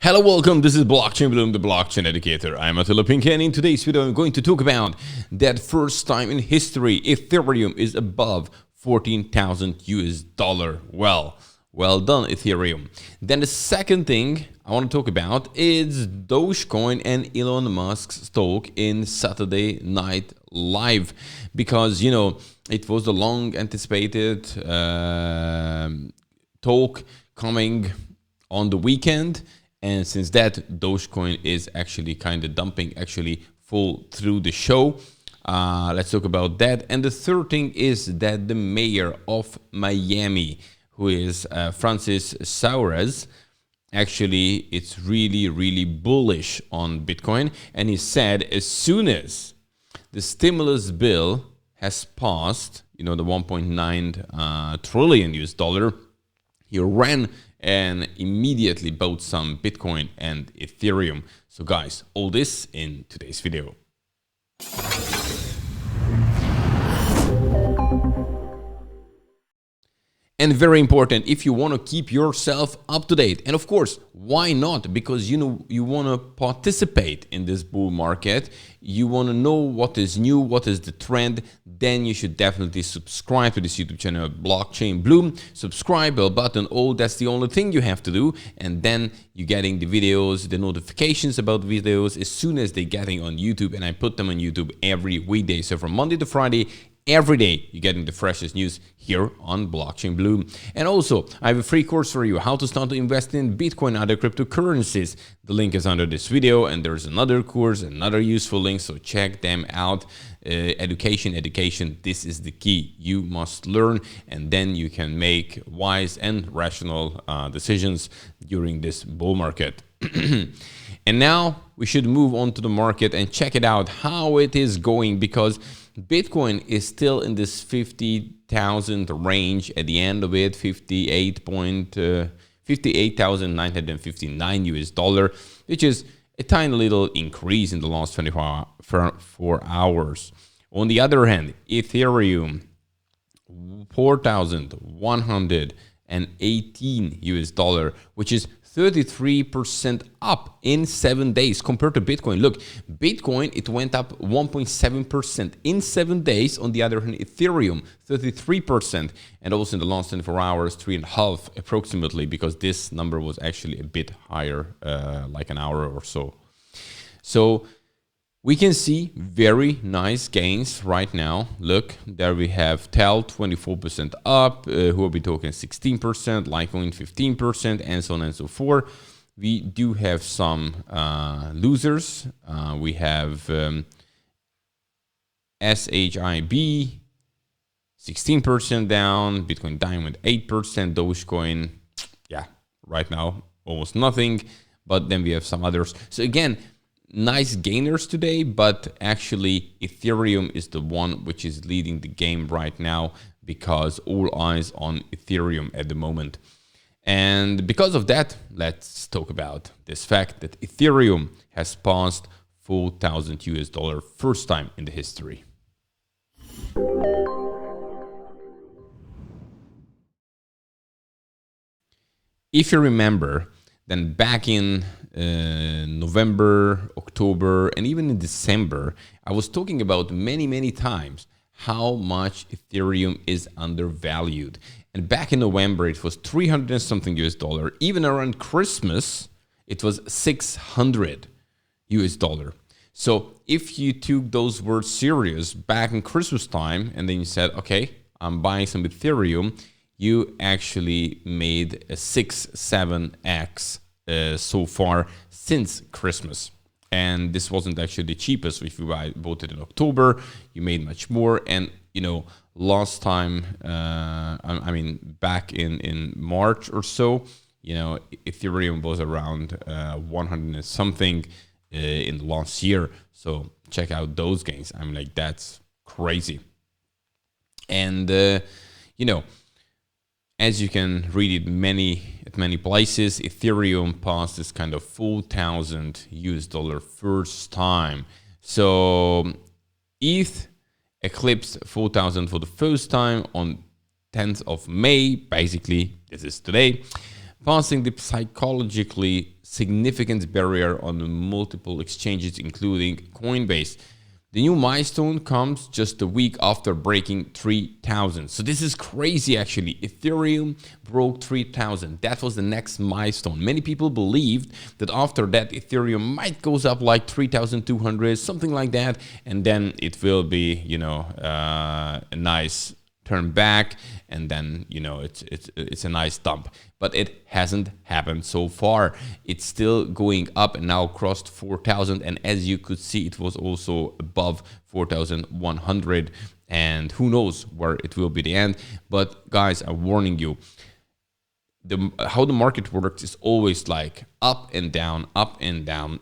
Hello, welcome. This is Blockchain Bloom, the blockchain educator. I'm Attila Pink, and in today's video, I'm going to talk about that first time in history Ethereum is above 14,000 US dollar. Well done, Ethereum. Then the second thing I want to talk about is Dogecoin and Elon Musk's talk in Saturday Night Live, because it was the long anticipated talk coming on the weekend. And since that, Dogecoin is actually kind of dumping full through the show. Let's talk about that. And the third thing is that the mayor of Miami, who is Francis Suarez, actually it's really bullish on Bitcoin. And he said as soon as the stimulus bill has passed, the 1.9 trillion US dollar, he ran and immediately bought some Bitcoin and Ethereum. So guys, all this in today's video. And very important, if you want to keep yourself up to date, and of course, why not? Because you want to participate in this bull market, you want to know what is new, what is the trend, then you should definitely subscribe to this YouTube channel, Blockchain Bloom. Subscribe, bell button, all, that's the only thing you have to do. And then you're getting the videos, the notifications about videos as soon as they're getting on YouTube. And I put them on YouTube every weekday. So from Monday to Friday, every day you're getting the freshest news here on Blockchain Bloom. And also, I have a free course for you, how to start to invest in Bitcoin and other cryptocurrencies. The link is under this video, and there's another course, another useful link, so check them out. Education, this is the key. You must learn, and then you can make wise and rational decisions during this bull market. And now we should move on to the market and check it out, how it is going, because Bitcoin is still in this 50,000 range at the end of it, 58,959 US dollar, which is a tiny little increase in the last 24 hours. On the other hand, Ethereum, 4,118 US dollar, which is 33% up in 7 days compared to Bitcoin. Look, Bitcoin, it went up 1.7% in 7 days. On the other hand, Ethereum, 33%. And also in the last 24 hours, 3.5 approximately, because this number was actually a bit higher, like an hour or so. So we can see very nice gains right now. Look, there we have TEL 24% up, Huobi token 16%, Litecoin 15%, and so on and so forth. We do have some losers. We have SHIB 16% down, Bitcoin Diamond 8%, Dogecoin, yeah, right now almost nothing. But then we have some others. So again, nice gainers today, but actually Ethereum is the one which is leading the game right now, because all eyes on Ethereum at the moment. And because of that, let's talk about this fact that Ethereum has passed 4,000 US dollar first time in the history. If you remember, then back in November, October, and even in December, I was talking about many times how much Ethereum is undervalued. And back in November, it was 300 and something US dollar. Even around Christmas, it was 600 US dollar. So if you took those words serious back in Christmas time, and then you said, okay, I'm buying some Ethereum, you actually made a 6-7x so far since Christmas. And this wasn't actually the cheapest. If you bought it in October, you made much more. And last time, I mean back in March or so, Ethereum was around 100 and something in the last year. So check out those gains. I'm like, that's crazy. And as you can read it at many places, Ethereum passed this kind of 4,000 US dollar first time. So ETH eclipsed 4,000 for the first time on 10th of May. Basically, this is today. passing the psychologically significant barrier on multiple exchanges, including Coinbase. The new milestone comes just a week after breaking 3,000. So this is crazy, actually. Ethereum broke 3,000. That was the next milestone. Many people believed that after that, Ethereum might goes up like 3,200, something like that. And then it will be, a nice turn back, and then it's a nice dump. But it hasn't happened so far. It's still going up and now crossed 4,000, and as you could see, it was also above 4,100, and who knows where it will be the end. But guys, I'm warning you, how the market works is always like up and down,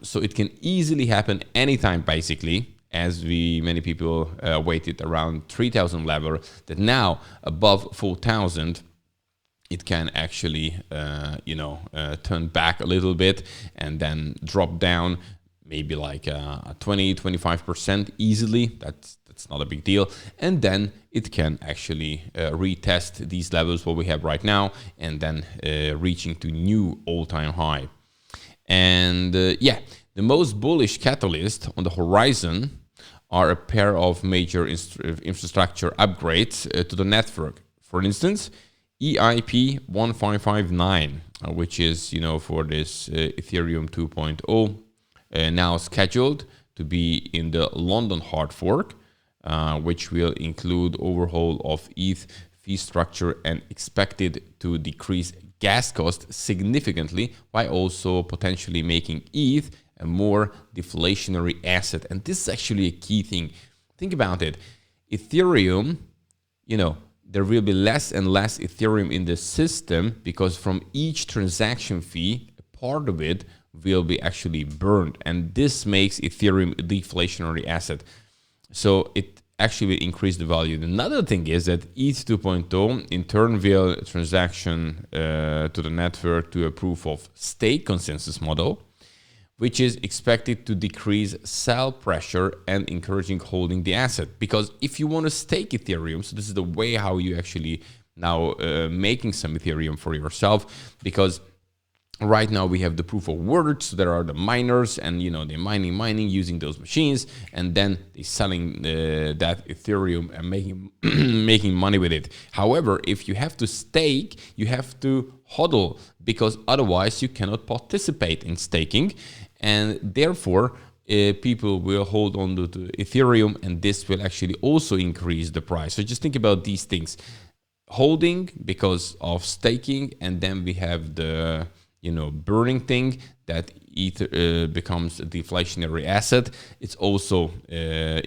so it can easily happen anytime, basically, as many people waited around 3,000 level, that now above 4,000 it can actually turn back a little bit and then drop down maybe like 20-25% easily. That's not a big deal, and then it can actually retest these levels what we have right now, and then reaching to new all-time high. And the most bullish catalyst on the horizon are a pair of major infrastructure upgrades to the network. For instance, EIP 1559, which is for this Ethereum 2.0, now scheduled to be in the London hard fork, which will include overhaul of ETH fee structure and expected to decrease gas cost significantly, by also potentially making ETH a more deflationary asset. And this is actually a key thing. Think about it. Ethereum, there will be less and less Ethereum in the system, because from each transaction fee, a part of it will be actually burned. And this makes Ethereum a deflationary asset. So it actually will increase the value. Another thing is that ETH 2.0 in turn will transaction to the network to a proof of stake consensus model, which is expected to decrease sell pressure and encouraging holding the asset. Because if you want to stake Ethereum, so this is the way how you actually now making some Ethereum for yourself, because right now we have the proof of work, so there are the miners, and they're mining using those machines, and then they're selling that Ethereum and making money with it. However, if you have to stake, you have to hodl, because otherwise you cannot participate in staking, and therefore people will hold on to Ethereum, and this will actually also increase the price. So just think about these things: holding because of staking, and then we have the burning thing that ETH becomes a deflationary asset. It's also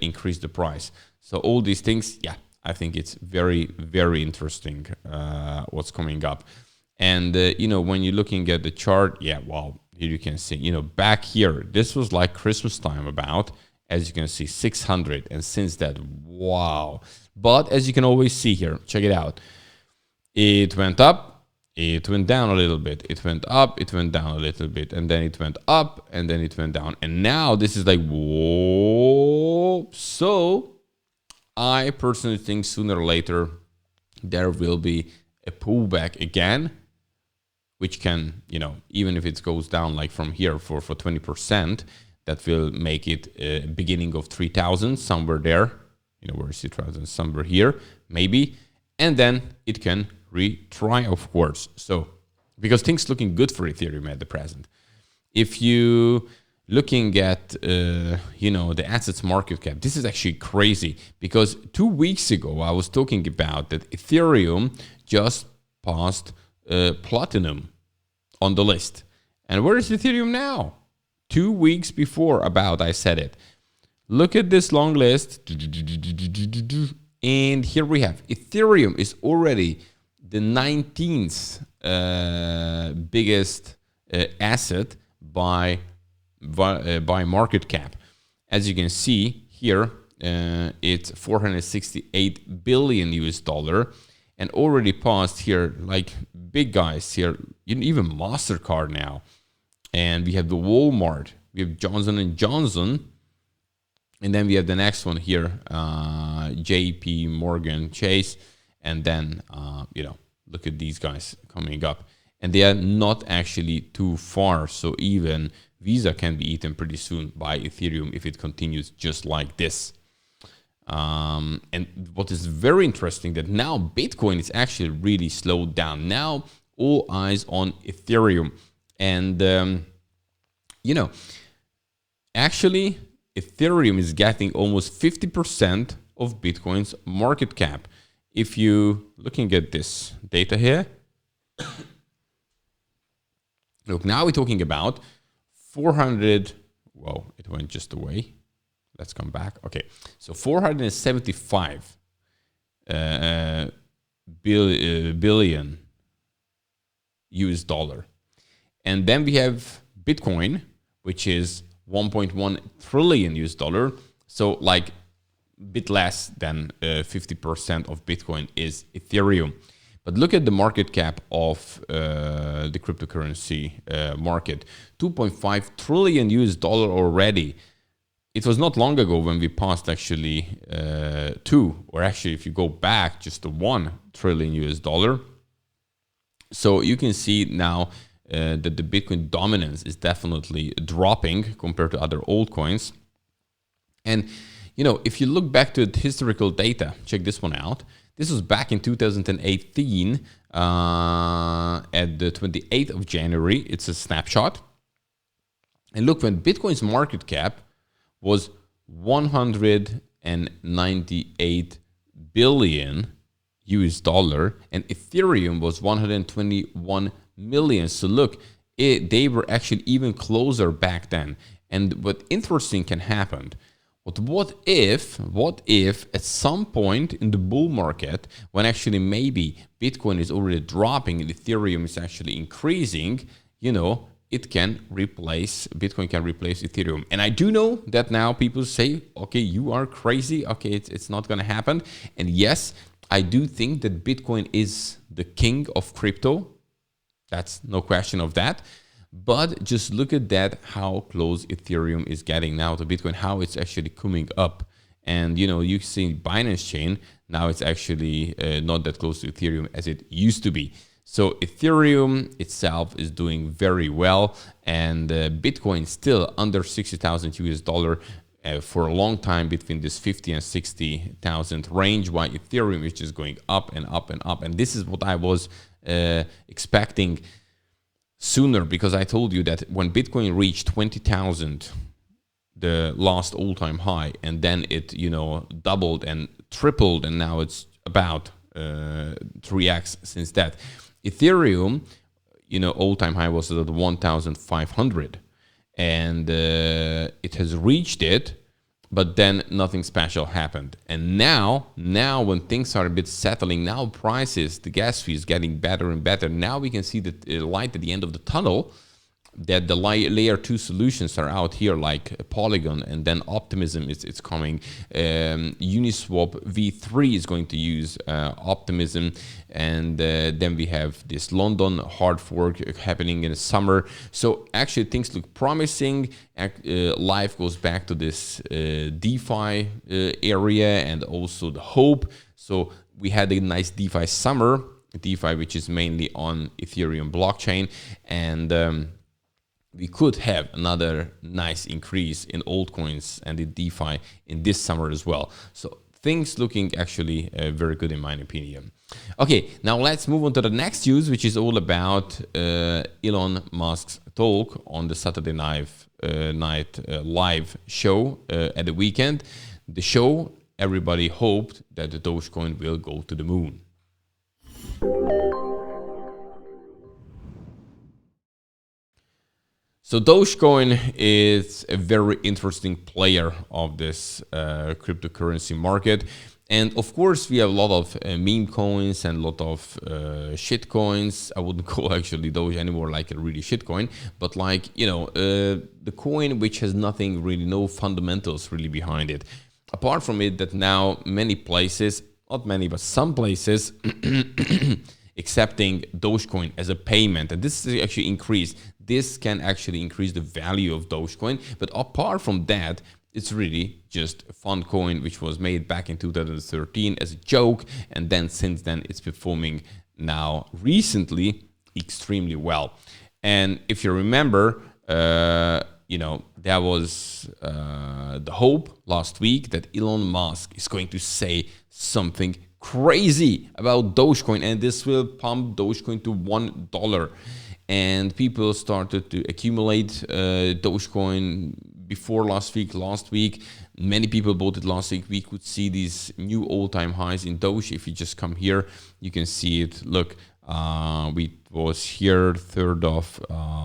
increased the price. So all these things, I think it's very, very interesting what's coming up. And when you're looking at the chart, well, here you can see, back here, this was like Christmas time about, as you can see, 600, and since that, wow. But as you can always see here, check it out, it went up, it went down a little bit, it went up, it went down a little bit, and then it went up, and then it went down, and now this is like, whoa. So I personally think sooner or later there will be a pullback again, which can, even if it goes down like from here for 20%, that will make it beginning of 3,000, somewhere there. Where is 3,000? Somewhere here, maybe. And then it can retry, of course. So, because things looking good for Ethereum at the present. If you looking at, the assets market cap, this is actually crazy, because 2 weeks ago, I was talking about that Ethereum just passed platinum on the list. And where is Ethereum now? 2 weeks before I said it. Look at this long list. And here we have Ethereum is already the 19th biggest asset by market cap. As you can see here, it's 468 billion US dollar, and already passed here, like big guys here, even MasterCard now. And we have the Walmart, we have Johnson & Johnson, and then we have the next one here, JP Morgan Chase, and then, look at these guys coming up. and they are not actually too far. So even Visa can be eaten pretty soon by Ethereum if it continues just like this. And what is very interesting that now Bitcoin is actually really slowed down. Now all eyes on Ethereum. And, actually Ethereum is getting almost 50% of Bitcoin's market cap. If you looking at this data here, look, now we're talking about 400, whoa, it went just away. Let's come back. Okay, so 475 billion US dollar. And then we have Bitcoin, which is 1.1 trillion US dollar. So like a bit less than 50% of Bitcoin is Ethereum. But look at the market cap of the cryptocurrency market, 2.5 trillion US dollar already. It was not long ago when we passed actually 2, or actually if you go back just to 1 trillion US dollar. So you can see now that the Bitcoin dominance is definitely dropping compared to other altcoins. And if you look back to the historical data, check this one out. This was back in 2018 at the 28th of January. It's a snapshot. And look, when Bitcoin's market cap was 198 billion US dollar and Ethereum was 121 million. So look, they were actually even closer back then. And what interesting can happen, what if at some point in the bull market, when actually maybe Bitcoin is already dropping and Ethereum is actually increasing, Bitcoin can replace Ethereum. And I do know that now people say, okay, you are crazy. Okay, it's not going to happen. And yes, I do think that Bitcoin is the king of crypto. That's no question of that. But just look at that, how close Ethereum is getting now to Bitcoin, how it's actually coming up. And, you see Binance chain, now it's actually not that close to Ethereum as it used to be. So Ethereum itself is doing very well, and Bitcoin still under 60,000 US dollar for a long time, between this 50 and 60,000 range, while Ethereum is just going up and up and up. And this is what I was expecting sooner, because I told you that when Bitcoin reached 20,000, the last all-time high, and then it doubled and tripled, and now it's about 3x since that. Ethereum, all-time high was at 1,500, and it has reached it, but then nothing special happened. And now when things are a bit settling, now prices, the gas fee is getting better and better. Now we can see the light at the end of the tunnel, that the layer 2 solutions are out here, like Polygon, and then Optimism it's coming. Uniswap v3 is going to use Optimism, and then we have this London hard fork happening in the summer. So actually things look promising. Life goes back to this DeFi area, and also the hope. So we had a nice DeFi summer, DeFi which is mainly on Ethereum blockchain, and we could have another nice increase in altcoins and in DeFi in this summer as well. So things looking actually very good in my opinion. Okay, now let's move on to the next news, which is all about Elon Musk's talk on the Saturday night live show at the weekend. The show, everybody hoped that the Dogecoin will go to the moon. So Dogecoin is a very interesting player of this cryptocurrency market. And of course, we have a lot of meme coins and a lot of shit coins. I wouldn't call actually Doge anymore like a really shit coin, but like, the coin which has nothing really, no fundamentals really behind it. Apart from it, that now many places, not many, but some places, accepting Dogecoin as a payment. And this is actually increased. This can actually increase the value of Dogecoin. But apart from that, it's really just a fun coin which was made back in 2013 as a joke. And then since then, it's performing now recently extremely well. And if you remember, there was the hope last week that Elon Musk is going to say something crazy about Dogecoin, and this will pump Dogecoin to $1. And people started to accumulate Dogecoin before last week. Many people bought it last week. We could see these new all-time highs in Doge. If you just come here, you can see it. Look, we was here 3rd of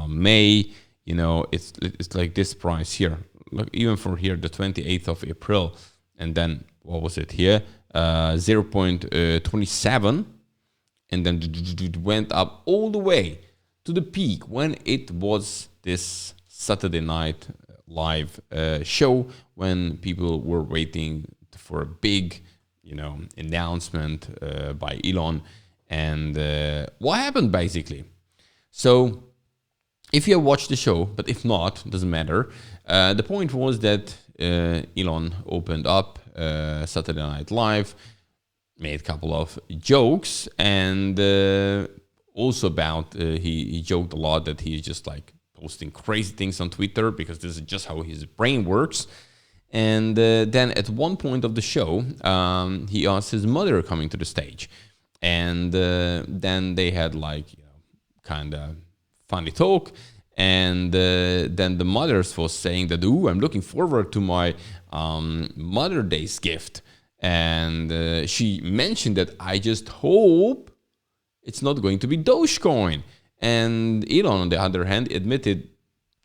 May. It's like this price here. Look, even from here, the 28th of April. And then, what was it here? 0.27. And then it went up all the way to the peak when it was this Saturday night live show, when people were waiting for a big, announcement by Elon. And what happened basically? So if you have watched the show, but if not, doesn't matter. The point was that Elon opened up Saturday Night Live, made a couple of jokes, and also about he joked a lot that he's just like posting crazy things on Twitter because this is just how his brain works. And then at one point of the show, he asked his mother coming to the stage, and then they had kind of funny talk. And then the mother was saying that, I'm looking forward to my Mother Day's gift. And she mentioned that I just hope it's not going to be Dogecoin. And Elon, on the other hand, admitted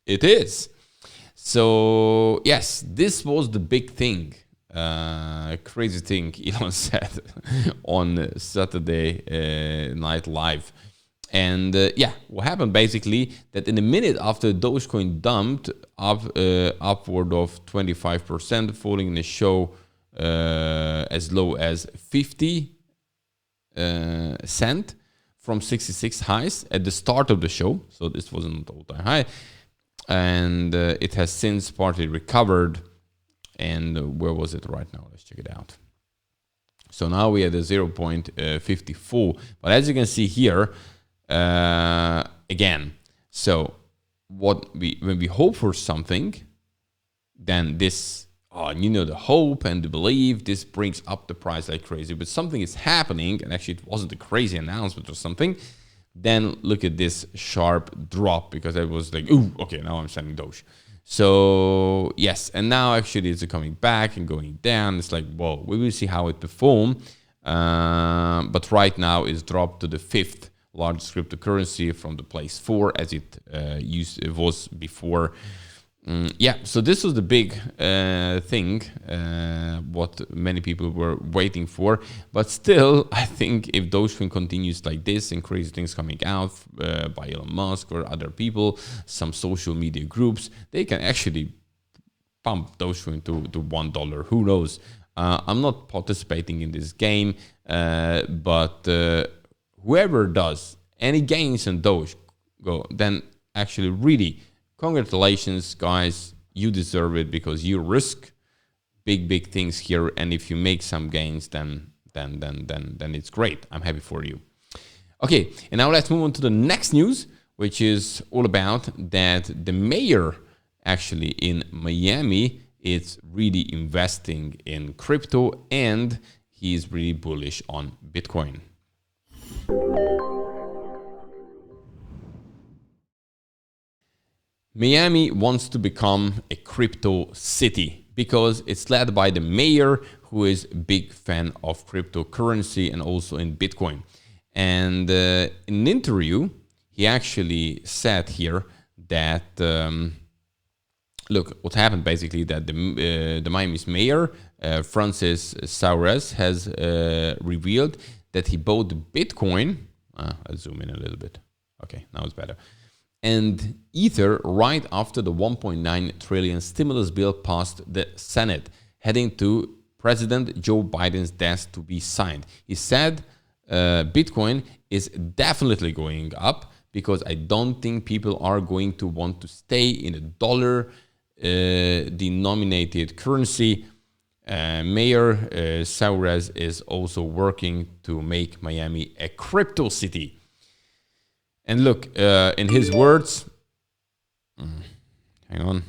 it is. So, yes, this was the big thing, crazy thing Elon said on Saturday Night Live. And what happened basically that in a minute after Dogecoin dumped upward of 25%, falling in the show as low as 50 cent from 66 highs at the start of the show. So this wasn't all-time high. And it has since partly recovered. And where was it right now? Let's check it out. So now we had a 0.54. But as you can see here, again, so when we hope for something, then this, the hope and the belief, this brings up the price like crazy. But something is happening, and actually it wasn't a crazy announcement or something, then look at this sharp drop, because I was like, ooh, okay, now I'm selling Doge. So yes, and now actually it's coming back and going down. It's like, whoa, we will see how it performs. But right now it's dropped to the 5th largest cryptocurrency from the place 4 as it was before. So this was the big thing, what many people were waiting for. But still, I think if Dogecoin continues like this and crazy things coming out by Elon Musk or other people, some social media groups, they can actually pump Dogecoin to $1. Who knows? I'm not participating in this game, but whoever does any gains in Doge, then actually really congratulations, guys. You deserve it because you risk big things here, and if you make some gains, then it's great. I'm happy for you. Okay, and now let's move on to the next news, which is all about that the mayor actually in Miami is really investing in crypto, and he's really bullish on Bitcoin. Miami wants to become a crypto city because it's led by the mayor, who is a big fan of cryptocurrency and also in Bitcoin. And in an interview, he actually said here that, look, what happened basically that the Miami's mayor, Francis Suarez, has revealed that he bought Bitcoin. I'll zoom in a little bit. Okay, now it's better. And Ether right after the 1.9 trillion stimulus bill passed the Senate, heading to President Joe Biden's desk to be signed. He said Bitcoin is definitely going up because I don't think people are going to want to stay in a dollar denominated currency. Mayor Suarez is also working to make Miami a crypto city. And look, in his words, hang on.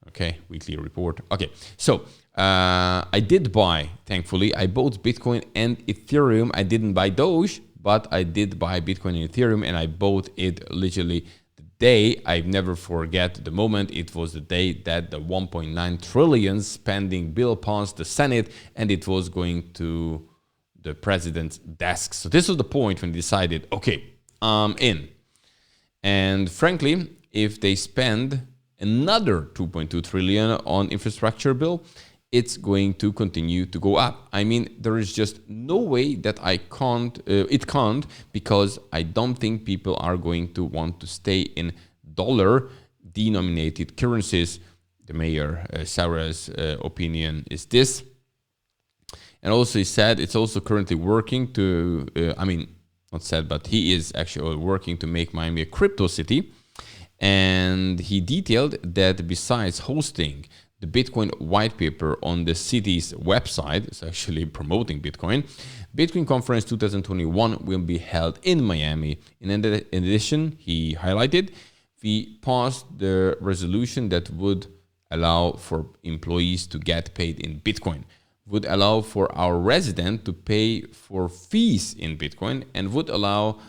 Okay, weekly report. Okay, so I did buy, thankfully, I bought Bitcoin and Ethereum. I didn't buy Doge, but I did buy Bitcoin and Ethereum, and I bought it literally the day. I never forget the moment. It was the day that the 1.9 trillion spending bill passed the Senate, and it was going to the president's desk. So this was the point when he decided, okay, I'm in. And frankly, if they spend another 2.2 trillion on infrastructure bill, it's going to continue to go up. I mean, there is just no way that it can't, because I don't think people are going to want to stay in dollar denominated currencies. The mayor, Sarah's opinion is this. And also he said it's also currently working to, not said, but he is actually working to make Miami a crypto city. And he detailed that besides hosting the Bitcoin white paper on the city's website, it's actually promoting Bitcoin, Bitcoin Conference 2021 will be held in Miami. In addition, he highlighted, we passed the resolution that would allow for employees to get paid in Bitcoin, would allow for our resident to pay for fees in Bitcoin, and would allow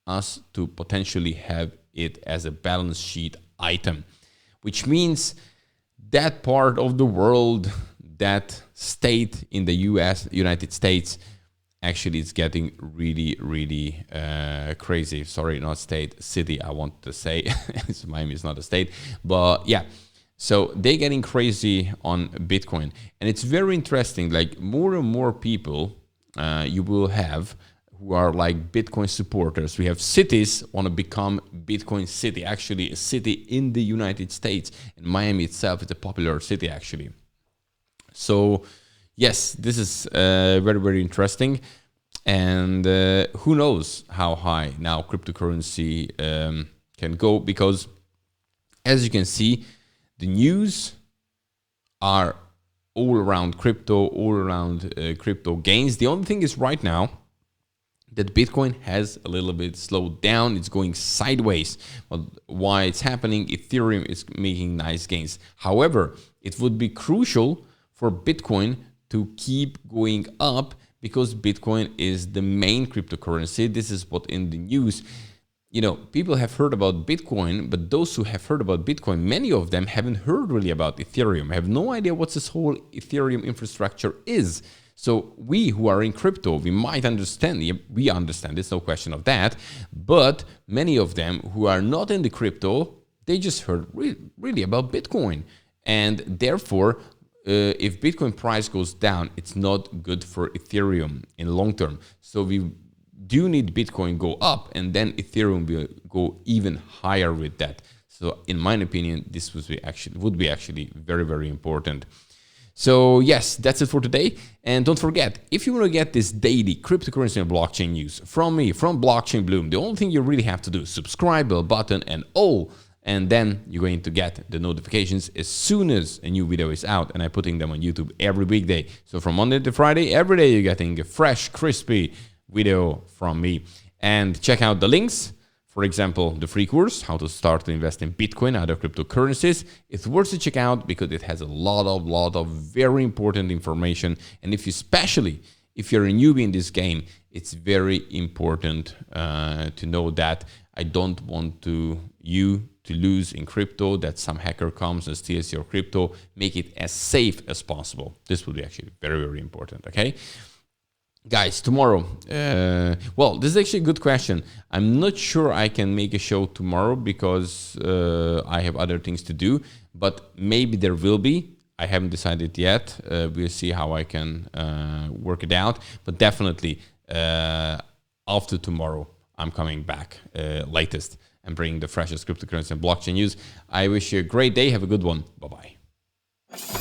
us to potentially have it as a balance sheet item, which means that part of the world, that state in the United States, actually is getting really, really crazy. Sorry, not state, city, I want to say. Miami is not a state, but yeah. So they're getting crazy on Bitcoin. And it's very interesting, like more and more people you will have who are like Bitcoin supporters. We have cities want to become Bitcoin city, actually a city in the United States. And Miami itself is a popular city, actually. So yes, this is very, very interesting. And who knows how high now cryptocurrency can go, because as you can see, the news are all around crypto, all around crypto gains. The only thing is right now that Bitcoin has a little bit slowed down. It's going sideways. But why it's happening? Ethereum is making nice gains. However, it would be crucial for Bitcoin to keep going up, because Bitcoin is the main cryptocurrency. This is what in the news. You know, people have heard about Bitcoin, but those who have heard about Bitcoin, many of them haven't heard really about Ethereum, have no idea what this whole Ethereum infrastructure is. So we who are in crypto, we might understand, we understand, there's no question of that, but many of them who are not in the crypto, they just heard really about Bitcoin. And therefore, if Bitcoin price goes down, it's not good for Ethereum in long term. So we do need Bitcoin go up, and then Ethereum will go even higher with that. So in my opinion, this would be actually very, very important. So yes, that's it for today. And don't forget, if you want to get this daily cryptocurrency and blockchain news from me, from Blockchain Bloom, the only thing you really have to do is subscribe, bell button, and all. And then you're going to get the notifications as soon as a new video is out. And I'm putting them on YouTube every weekday. So from Monday to Friday, every day you're getting a fresh, crispy video from me. And check out the links. For example, the free course, how to start to invest in Bitcoin and other cryptocurrencies. It's worth to check out because it has a lot of very important information. And especially if you're a newbie in this game, it's very important to know that I don't want you to lose in crypto, that some hacker comes and steals your crypto. Make it as safe as possible. This will be actually very, very important, okay? Guys, tomorrow, well, this is actually a good question. I'm not sure I can make a show tomorrow because I have other things to do, but maybe there will be. I haven't decided yet. We'll see how I can work it out, but definitely after tomorrow, I'm coming back latest and bringing the freshest cryptocurrency and blockchain news. I wish you a great day. Have a good one. Bye-bye.